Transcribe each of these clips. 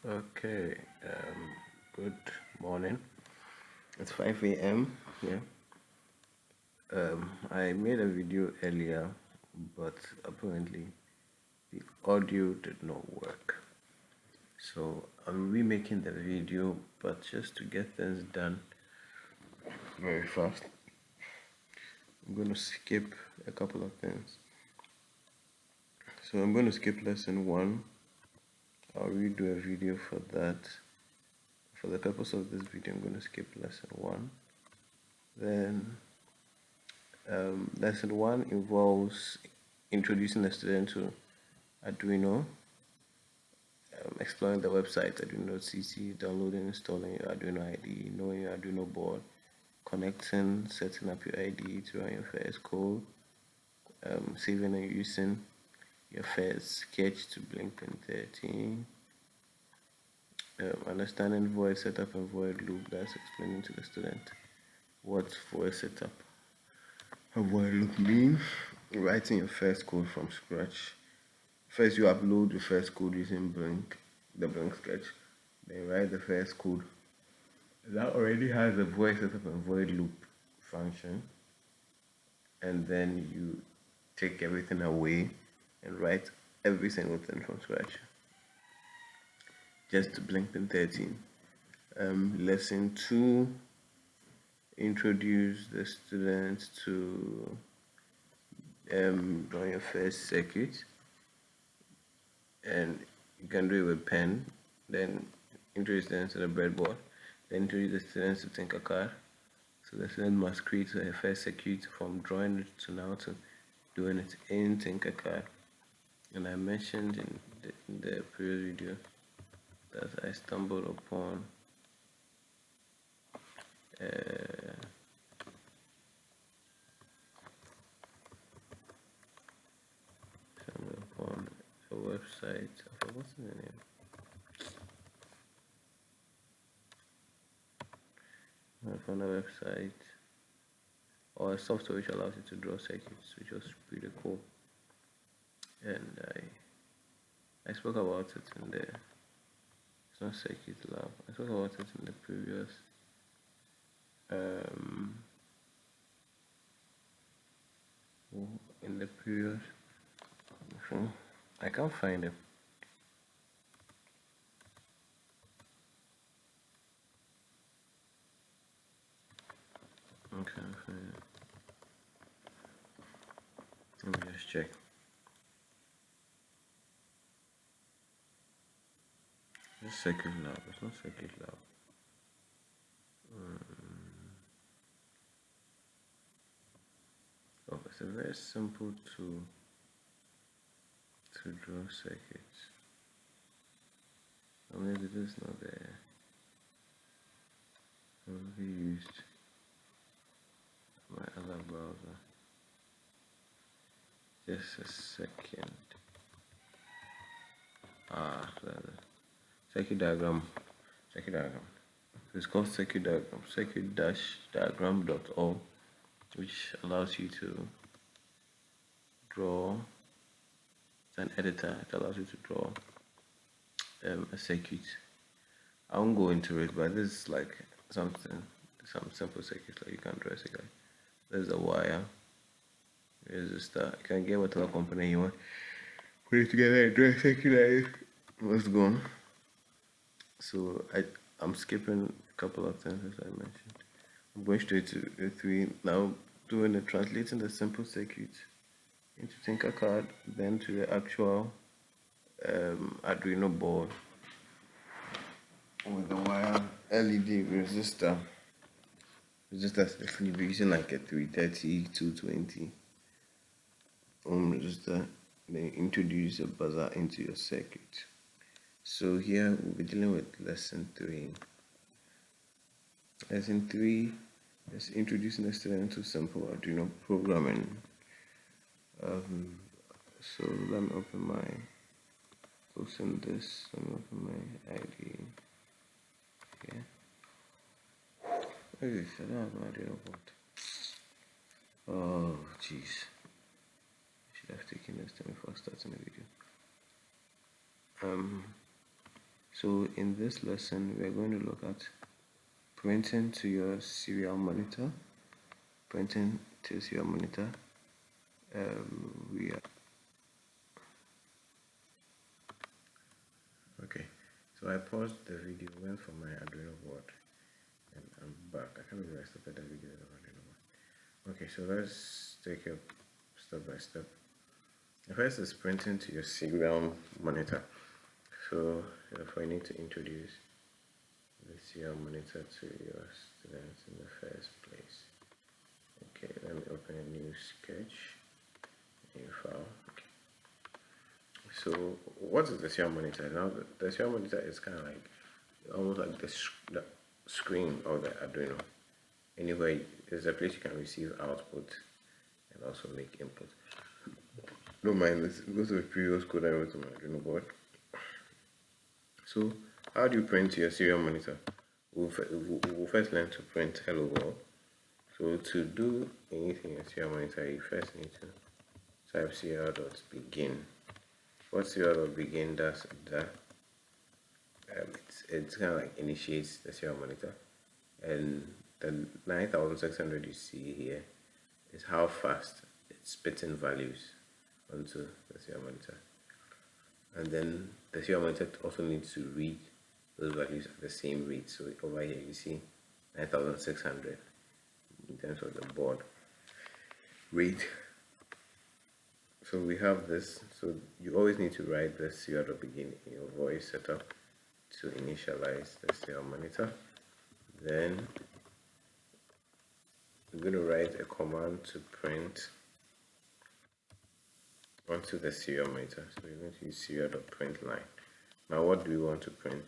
Okay, good morning. It's 5 a.m. here. I made a video earlier, but apparently the audio did not work. So I'm remaking the video, but just to get things done very fast, I'm going to skip a couple of things. So I'm going to skip lesson 1. I'll redo a video for that. For the purpose of this video, I'm going to skip lesson 1. Then lesson 1 involves introducing the student to Arduino, exploring the website Arduino.cc, downloading, installing your Arduino ID, knowing your Arduino board, connecting, setting up your ID to run your first code, saving and using your first sketch to blink pin 13, understanding void setup and void loop. That's explaining to the student what void setup and void loop mean, writing your first code from scratch. First, you upload the first code using the Blink sketch. Then write the first code. That already has a void setup and void loop function. And then you take everything away and write every single thing from scratch. Just to Blink pin 13. Lesson 2, introduce the students to drawing your first circuit. And you can do it with pen, then introduce the students to the breadboard, then introduce the students to Tinkercad. So the student must create a first circuit from drawing it to now to doing it in Tinkercad. And I mentioned in the previous video that I stumbled upon a website. I forgot the name. I found a website or a software which allows you to draw circuits, which was pretty cool. And I spoke about it in the it's not circuit lab. I spoke about it in the previous I can't find it. Okay, let me just check. It's circuit lab. It's not circuit lab. Oh, it's a very simple tool to draw circuits. Or maybe this is not there. I'll be used my other browser. Just a second. Circuit diagram. Circuit diagram. It's called circuit diagram. Circuit-diagram.org, which allows you to draw. It's an editor. It allows you to draw a circuit. I won't go into it, but this is like some simple circuits. Like you can draw a circuit. There's a wire. There's a star. You can get whatever component you want. Put it together and draw a circuit like let's go. So I'm skipping a couple of things as I mentioned. I'm going straight to the 3 now, translating the simple circuit into Tinkercad, then to the actual Arduino board with the wire LED resistor. Resistors actually be using like a 330 220 ohm resistor. Then introduce a buzzer into your circuit. So here we'll be dealing with lesson 3. Lesson 3 is introducing the student to simple Arduino programming. So let me open this. Let me open my ID. Okay. Okay, so I don't have no idea what. Oh, jeez. I should have taken this time before starting the video. So in this lesson, we're going to look at printing to your serial monitor. Printing to your monitor. Okay, so I paused the video, went for my Arduino board, and I'm back. I can't believe I started the video with Arduino board. Okay, so let's take it step by step. The first is printing to your serial monitor. So therefore you need to introduce the serial monitor to your students in the first place. Okay, let me open a new sketch, new file. Okay. So what is the serial monitor? Now the serial monitor is kind of like almost like the screen of the Arduino. Anyway, it's a place you can receive output and also make input. Don't mind this, it goes to the previous code I wrote on my Arduino board. So how do you print your serial monitor? We'll first learn to print hello world. So to do anything in serial monitor, you first need to type serial.begin. What serial.begin does that it's kind of like initiates the serial monitor, and the 9600 you see here is how fast it's spitting values onto the serial monitor. And then the serial monitor also needs to read those values at the same rate. So over here you see 9600 in terms of the board rate. So we have this. So you always need to write the serial.begin in your voice setup to initialize the serial monitor. Then we're going to write a command to print onto the serial monitor. So we're going to use serial.print line. Now what do we want to print?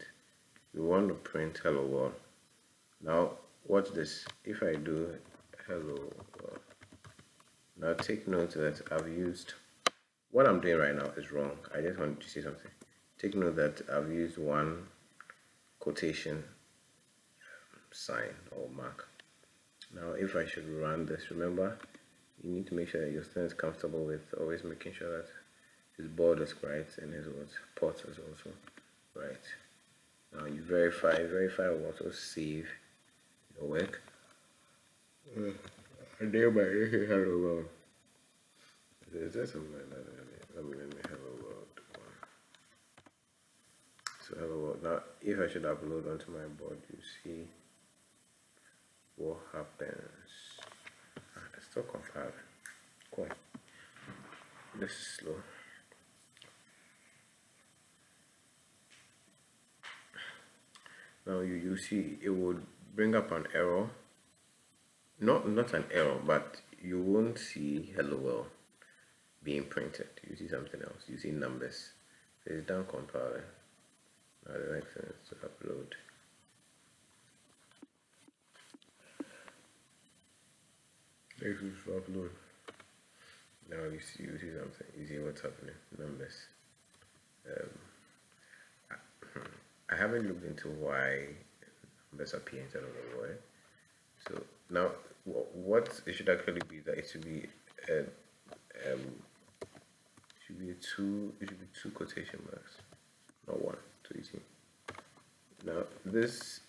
We want to print hello world. Now watch this. If I do hello world, now take note that I've used, what I'm doing right now is wrong. I just want to say something. Take note that I've used one quotation sign or mark. Now if I should run this, remember you need to make sure that your student is comfortable with always making sure that his board is right and his port is also right. Now you verify will also save your work. And thereby hello world. Is there something like that? Let me hello world one. So hello world. Now if I should upload onto my board, you see what happens. It's still compiling. Quite. This is slow. Now you see it would bring up an error. Not an error, but you won't see hello world being printed. You see something else. You see numbers. So it's done compiling. Now the next thing is to upload. Next is to upload. Now you see something. You see what's happening. Numbers. I haven't looked into why numbers appear instead of the word. So now what it should actually be that it should be two quotation marks, not one. So you see. Now this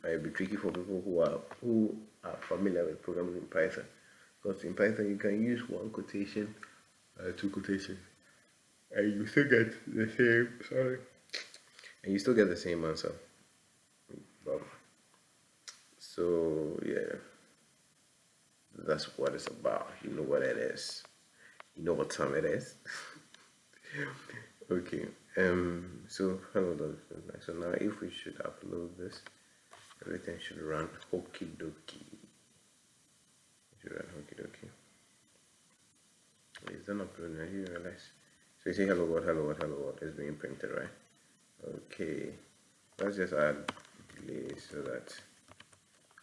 might be tricky for people who are familiar with programming in Python, because in Python you can use one quotation, two quotations, and you still get the same. And you still get the same answer. So yeah, that's what it's about. You know what it is. You know what time it is. Okay. So hello. So now if we should upload this, everything should run okie dokie. It's done uploading. I didn't realize. So you see hello world is being printed, right? Okay. Let's just add delay so that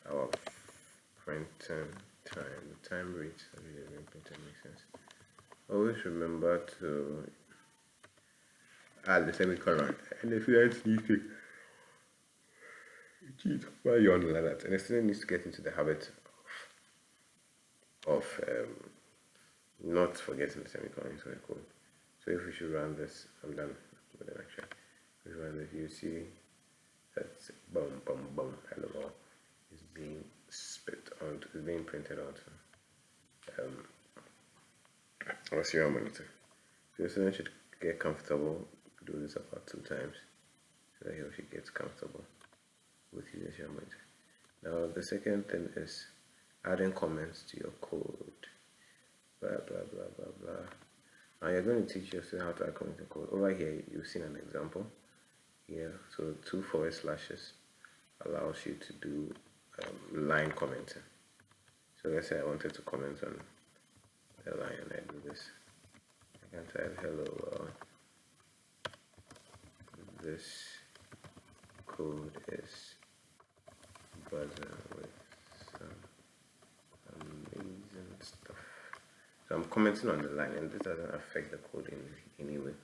our printing time rate makes sense. Always remember to add the semicolon, and the student needs to cheat while you're on like that, and the student needs to get into the habit of not forgetting the semicolon into the code. So if we should run this, I'm done with it actually. If we run this, you see That's boom, boom, boom. Hello, is being spit onto, is being printed onto our serial monitor. So the student should get comfortable. Do this about 2 times so that he or she gets comfortable with using serial monitor. Now the second thing is adding comments to your code. Blah blah blah blah blah. Now you're going to teach yourself how to add comments to code. Over here, you've seen an example here. So 2 forward slashes allows you to do line commenting. So let's say I wanted to comment on a line and I do this. I can type hello. This code is buzzing with some amazing stuff. So I'm commenting on the line, and this doesn't affect the code in any way.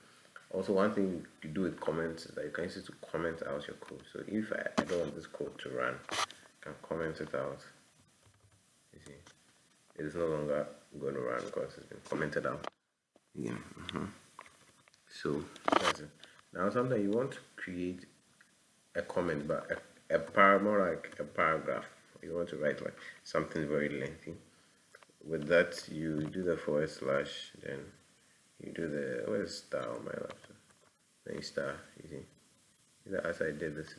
Also, one thing you do with comments is that you can use it to comment out your code. So if I don't want this code to run, I can comment it out. You see, it is no longer going to run because it's been commented out. Yeah. So that's it. Now, sometimes you want to create a comment, but more like a paragraph. You want to write like something very lengthy. With that, you do the forward slash, then you do the where's star on my laptop? Then you star. You see, as I did this,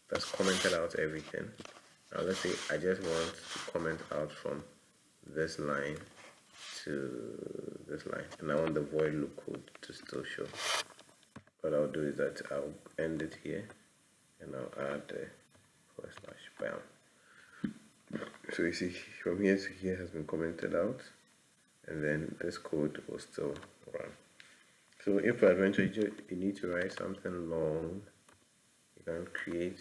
that's commented out everything. Now let's say I just want to comment out from this line to this line, and I want the void loop code to still show. What I'll do is that I'll end it here, and I'll add the forward slash. Bam. So you see, from here to here has been commented out, and then this code will still run. So if eventually you need to write something long, you can create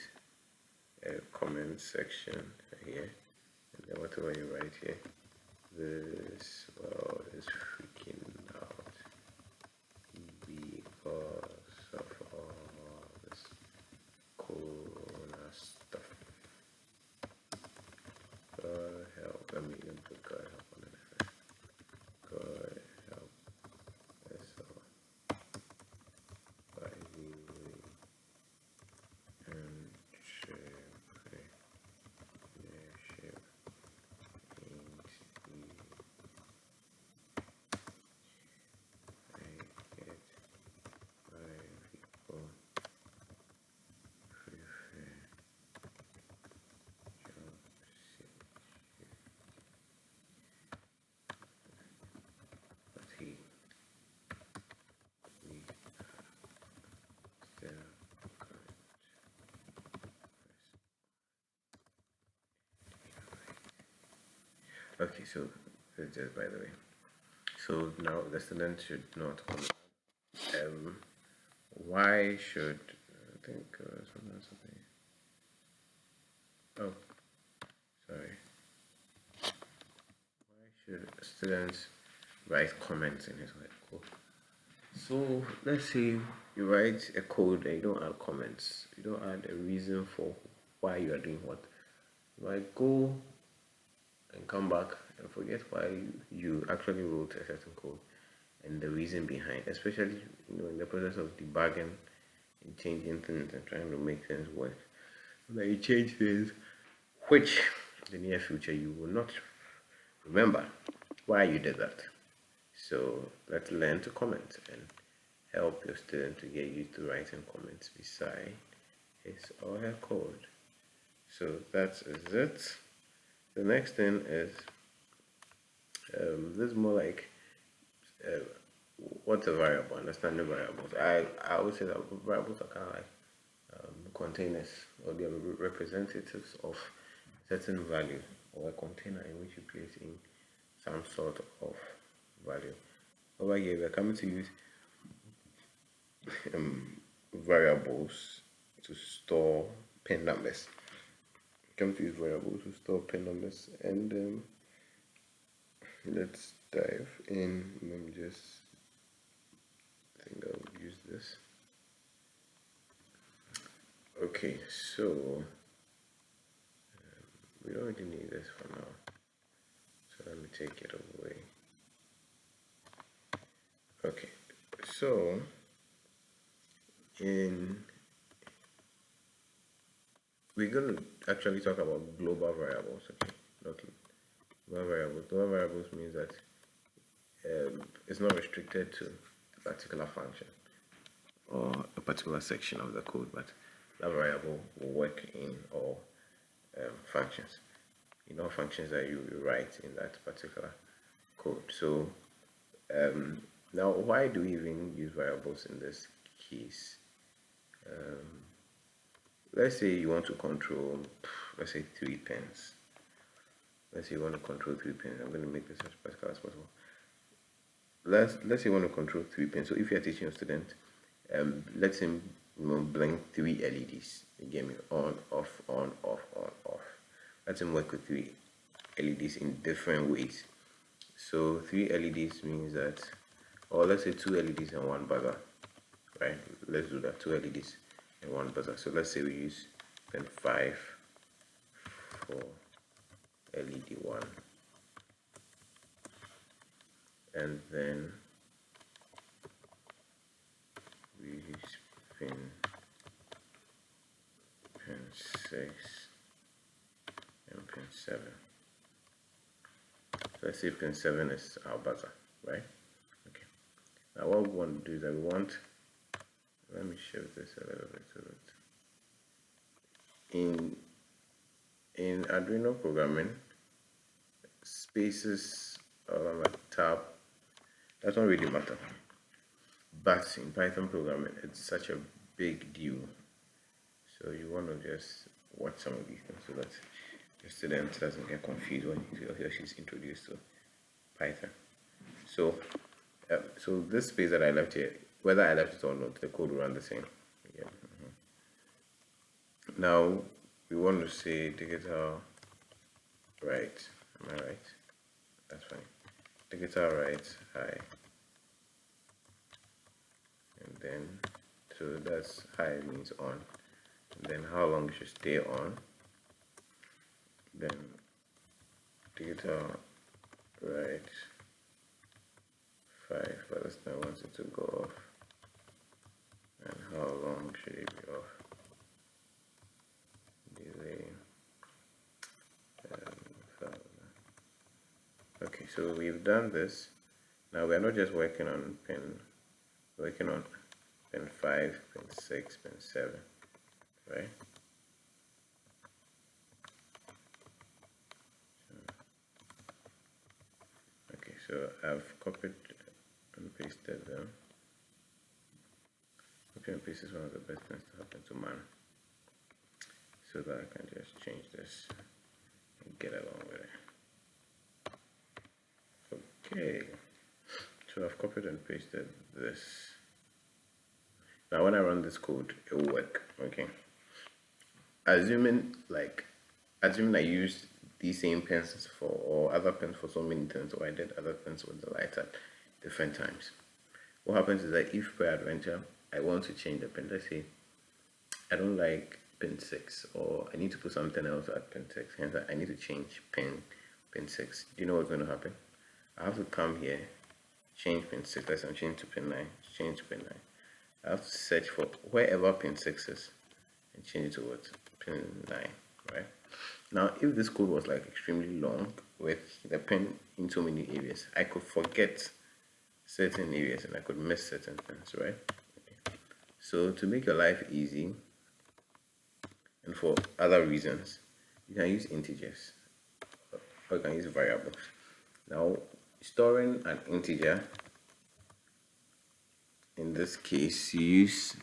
a comment section here, and then whatever you write here, this world is freaking out because of all this corona stuff. God help, let me even put God help on it. God help us all by the way and share leadership ain't easy. I get why people prefer job but we still can't. Okay, so that's just by the way. So now the student should not comment. Why should I think something? Oh, sorry. Why should students write comments in his white code? So let's say you write a code and you don't add comments. You don't add a reason for why you are doing what. You might go and come back and forget why you actually wrote a certain code and the reason behind, especially in the process of debugging and changing things and trying to make things work. When you change things, which in the near future you will not remember why you did that. So let's learn to comment and help your student to get used to writing comments beside his or her code. So that is it. The next thing is this is more like what's a variable, understanding variables. I would say that variables are kind of like containers, or they are representatives of certain value, or a container in which you place in some sort of value. Over here, we're coming to use variables to store pin numbers. Come to use variables to store pin numbers, and let's dive in. Let me just think I'll use this. Okay, so we don't really need this for now, so let me take it away. Okay, so in we're going to actually talk about global variables, okay? Not global variables. Global variables means that it's not restricted to a particular function or a particular section of the code, but that variable will work in all functions, in all functions that you write in that particular code. So now, why do we even use variables in this case? Let's say you want to control, let's say 3 pens. Let's say you want to control 3 pens. I'm going to make this as practical as possible. Let's say you want to control 3 pens. So if you're teaching a student, let him blink 3 LEDs. You get me? On, off, on, off, on, off. Let him work with 3 LEDs in different ways. So 3 LEDs means that, or let's say 2 LEDs and 1 buzzer, right? Let's do that, 2 LEDs and 1 buzzer. So let's say we use pen 5 for LED 1, and then we use pin 6 and pin 7. So let's say pin 7 is our buzzer, right? Okay. Now what we want to do is that we want, let me shift this a little bit so that in Arduino programming, spaces on a tab doesn't really matter, but in Python programming it's such a big deal. So you want to just watch some of these things so that the student doesn't get confused when he or she's introduced to Python. So so this space that I left here, whether I left it or not, the code will run the same. Yeah. Now we want to say digital right. Am I right? That's fine. Digital right high, and then so that's high means on, and then how long it should stay on. Then digital right 5, but that's not want it to go off, and how long should it be off? Delay. Okay, so we've done this. Now we're not just working on pin 5, pin 6, pin 7, right? Okay, so I've copied and pasted them. Copy and paste is one of the best things to happen to man, so that I can just change this and get along with it. Okay, so I've copied and pasted this. Now when I run this code, it will work. Okay, assuming I used these same pens or other pens for so many things, or I did other things with the light at different times. What happens is that if per adventure I want to change the pin, let's say I don't like pin 6, or I need to put something else at pin 6, hence I need to change pin 6. Do you know what's going to happen? I have to come here, change pin 6, let's say I'm changing to pin 9, change to pin 9. I have to search for wherever pin 6 is and change it to what? Pin 9, right? Now, if this code was like extremely long with the pin in so many areas, I could forget certain areas and I could miss certain things, right? Okay. So to make your life easy and for other reasons, you can use integers or you can use variables. Now, storing an integer, in this case you use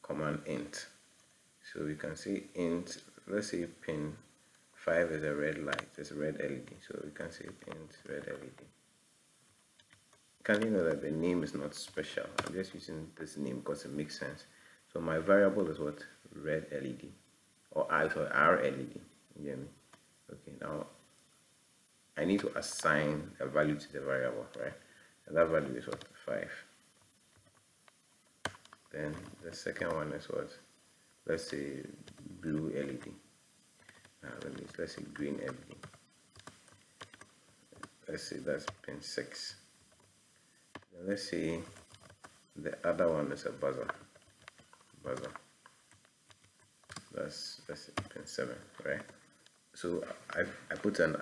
command int. So we can say int, let's say pin 5 is a red light, it's a red LED, so we can say int red LED. Can you know that the name is not special? I'm just using this name because it makes sense. So my variable is what? Red LED, or R LED. You get me? Okay, now I need to assign a value to the variable, right? And that value is what? 5. Then the second one is what? Let's say blue LED. Let's say green LED. Let's say that's pin 6. Then let's say the other one is a buzzer. That's pin 7, right? So I put an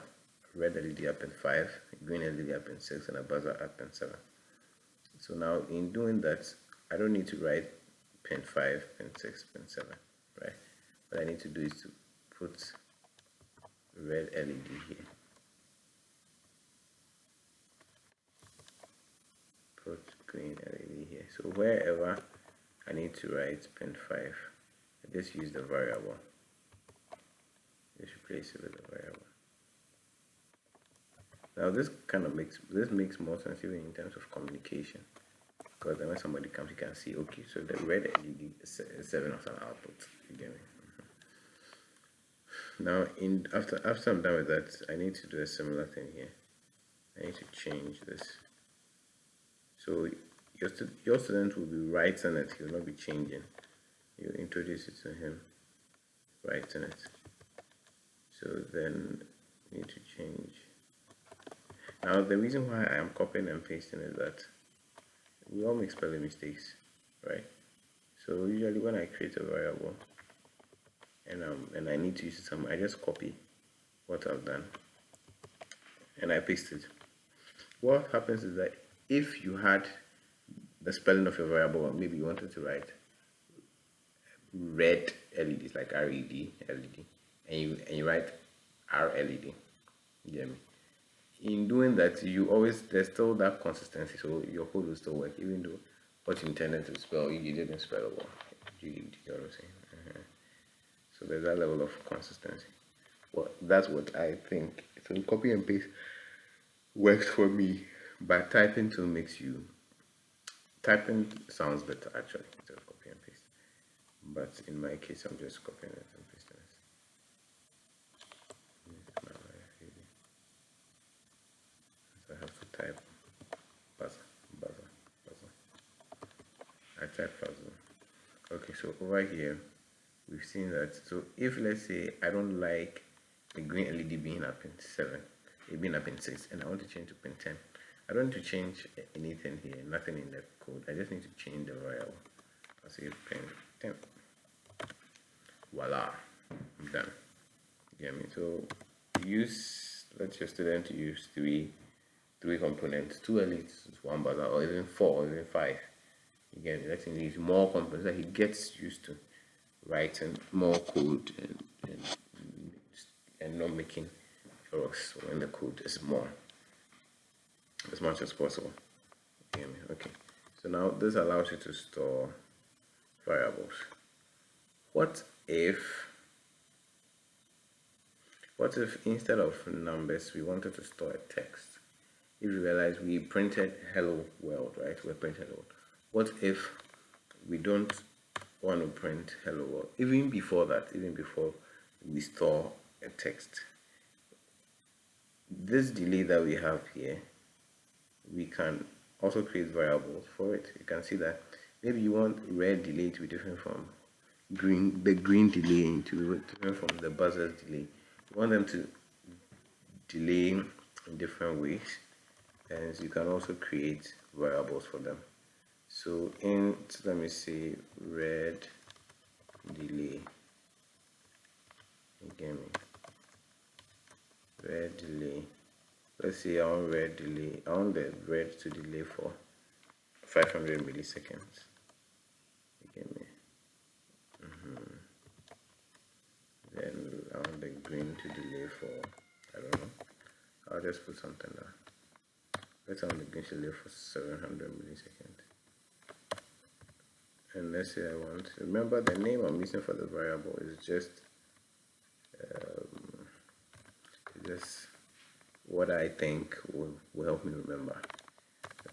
red LED at pin 5, green LED at pin 6, and a buzzer at pin 7. So now in doing that, I don't need to write pin 5, pin 6, pin 7, right? What I need to do is to put red LED here. Put green LED here. So wherever I need to write pin 5, I just use the variable. Just replace it with a variable. Now this makes more sense even in terms of communication, because then when somebody comes, you can see, okay, so the red LED is 7 as an output. You get me? Now after I'm done with that, I need to do a similar thing here. I need to change this. So your student will be writing it, he will not be changing. You introduce it to him, writing it. So then you need to change. Now the reason why I am copying and pasting is that we all make spelling mistakes, right? So usually when I create a variable and I need to use it somewhere, I just copy what I've done and I paste it. What happens is that if you had the spelling of your variable, or maybe you wanted to write red LEDs like RED LED, and you write RLED, you get me? In doing that, there's still that consistency, so your code will still work, even though what you intended to spell, you didn't spell it well. You get what I'm saying? So there's that level of consistency. Well, that's what I think. So copy and paste works for me, but typing sounds better actually instead of copy and paste. But in my case, I'm just copying it and pasting it. So I have to type buzzer. I type buzzer. Okay, so over here, we've seen that. So if, let's say, I don't like the green LED being at pin 7, it being at pin 6, and I want to change to pin 10, I don't need to change anything here, nothing in the code. I just need to change the variable. I'll say pin 10. Voila, I'm done. You get me? So let your student use three components, 2 LEDs, 1 buzzer, or even 4, or even 5. You get me? Let him use more components that he gets used to writing more code and not making errors when the code is more, as much as possible. You get me? Okay. So now this allows you to store variables. What if instead of numbers we wanted to store a text? If you realize we printed hello world, right? We printed hello world. What if we don't want to print hello world? Even before we store a text, this delay that we have here, we can also create variables for it. You can see that maybe you want red delay to be different from the green delay to be different from the buzzer's delay. You want them to delay in different ways, and you can also create variables for them. So let me say red delay. Again, red delay. Let's say I want red delay. I want the red to delay for 500 milliseconds. Again, then I want the green to delay for, I don't know, I'll just put something there. Let's want the green to delay for 700 milliseconds. And let's say I want, remember the name I'm using for the variable is just what I think will help me remember.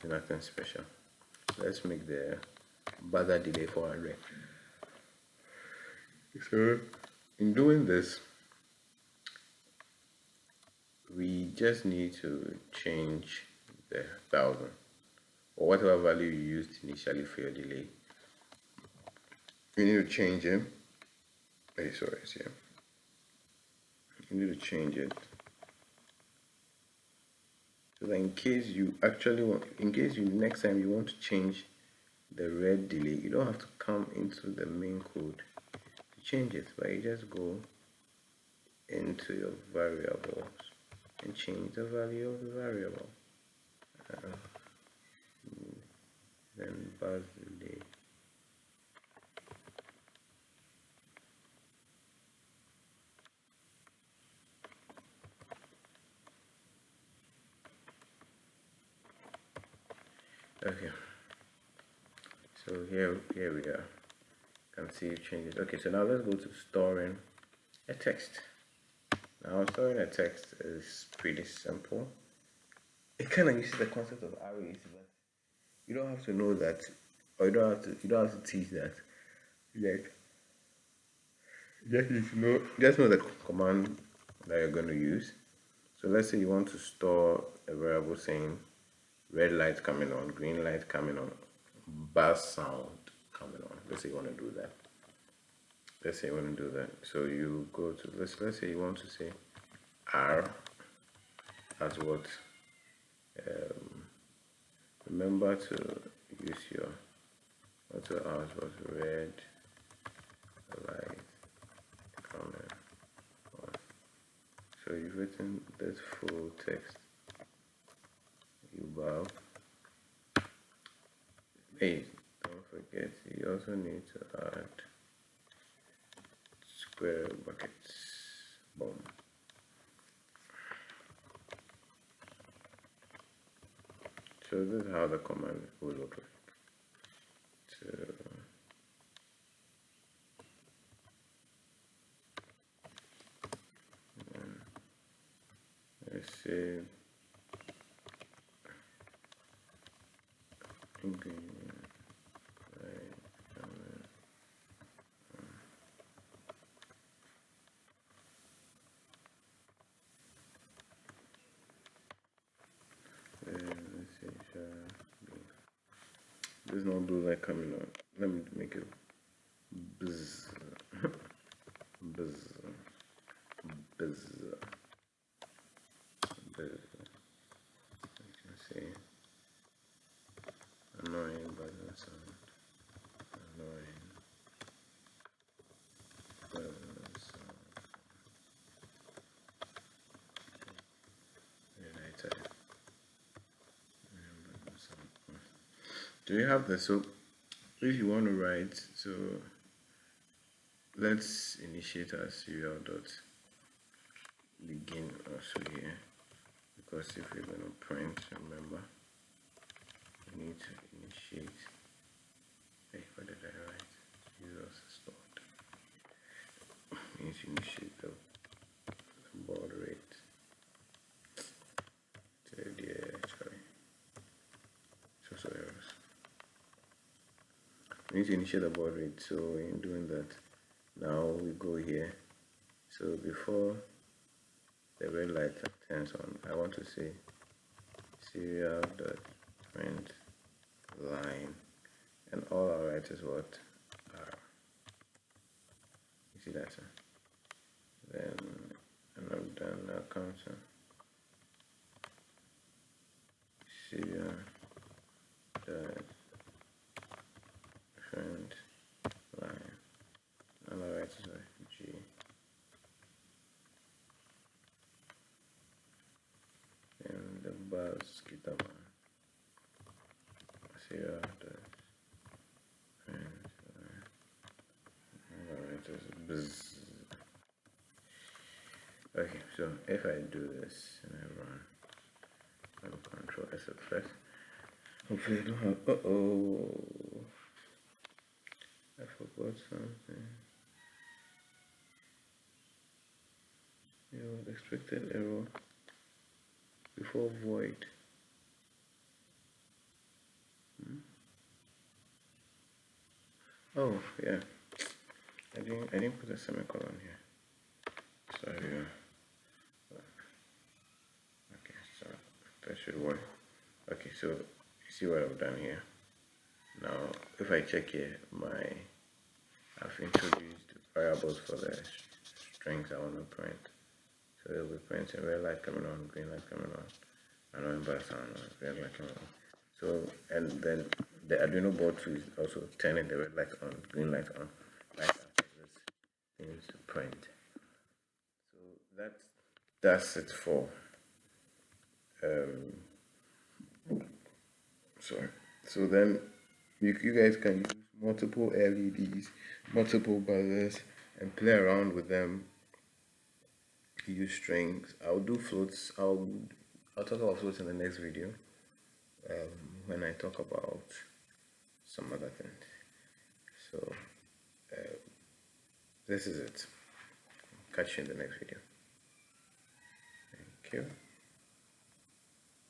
There's nothing special. Let's make the buzzer delay 400. So in doing this, we just need to change the 1000 or whatever value you used initially for your delay. You need to change it. You need to change it so that in case you next time you want to change the red delay, you don't have to come into the main code. change it, but you just go into your variables and change the value of the variable. Then birthday. Okay, so here we are. You can see you change it. Okay, so now let's go to storing a text. Now storing a text is pretty simple. It kind of uses the concept of arrays, but you don't have to know that, or you don't have to teach that. Like, just know the command that you're going to use. So let's say you want to store a variable saying red light coming on, green light coming on, bass sound coming on. Let's say you want to do that. So you go to let's say you want to say R as what. Remember to use your auto output red light coming on. So you've written this full text. You bow. Hey, don't forget you also need to add square brackets. Boom. So this is how the command will look like. So let's say ingredient right coming on. Let's say there's no blue light coming on. Let me make it buzz. Buzz. Buzz. Buzz. You can see annoying button sound. Annoying button sound. Then I type. Do you have this? So if you want to write, so let's initiate our serial dot begin also here, because if we're going to print, remember we need to initiate. Hey, what did I write? Jesus stored. We need to initiate the baud rate. Sorry. So errors. We need to initiate the baud rate. So in doing that, now we go here. So before the red light turns on, I want to say serial dot print line, and all I write is what R. You see that, sir? Then and I'm done. Now come to serial dot print line. All I write is what G. And the bus guitar man. Serial dot print line. All I write is buzz. Okay, so if I do this and I run, I'll control S at first. Hopefully I don't have, I forgot something. Expected error before void. Oh yeah, I didn't put a semicolon here. Sorry. Okay, so that should work. Okay, so you see what I've done here. Now if I check here, I've introduced variables for the strings I want to print. So it'll be printing red light coming on, green light coming on, annoying bass sound on, red light coming on. So, and then the Arduino board is also turning the red light on, green light on, right after this. into print. So that's it for sorry. So then you guys can use multiple LEDs, multiple buzzers, and play around with them. Use strings. I'll do floats. I'll talk about floats in the next video, when I talk about some other things. So this is it. Catch you in the next video. Thank you.